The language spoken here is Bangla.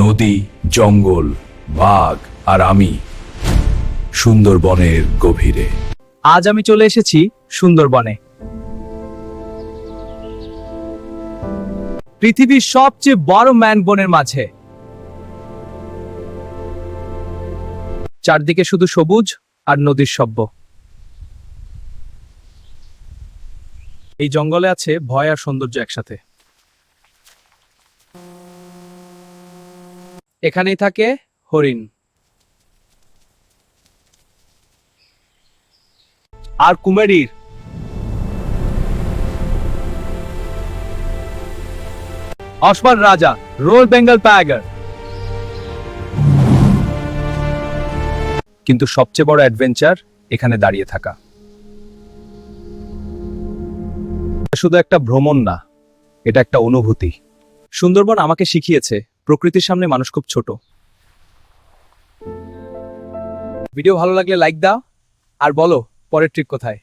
নদী, জঙ্গল, বাঘ আর আমি সুন্দরবনের গভীরে। আজ আমি চলে এসেছি সুন্দরবনে। পৃথিবীর সবচেয়ে বড় ম্যানগ্রোভের মাঝে। চারদিকে শুধু সবুজ আর নদীর শব্দ। এই জঙ্গলে আছে ভয় আর সৌন্দর্য একসাথে। এখানেই থাকে হরিণ আর কুমির, অসমান রাজা, রোল বেঙ্গল টাইগার। কিন্তু সবচেয়ে বড় অ্যাডভেঞ্চার এখানে দাঁড়িয়ে থাকা। শুধু একটা ভ্রমণ না, এটা একটা অনুভূতি। সুন্দরবন আমাকে শিখিয়েছে প্রকৃতির সামনে মানুষ খুব ছোট। ভিডিও ভালো লাগলে লাইক দাও আর বলো পরের ট্রিপ কোথায়।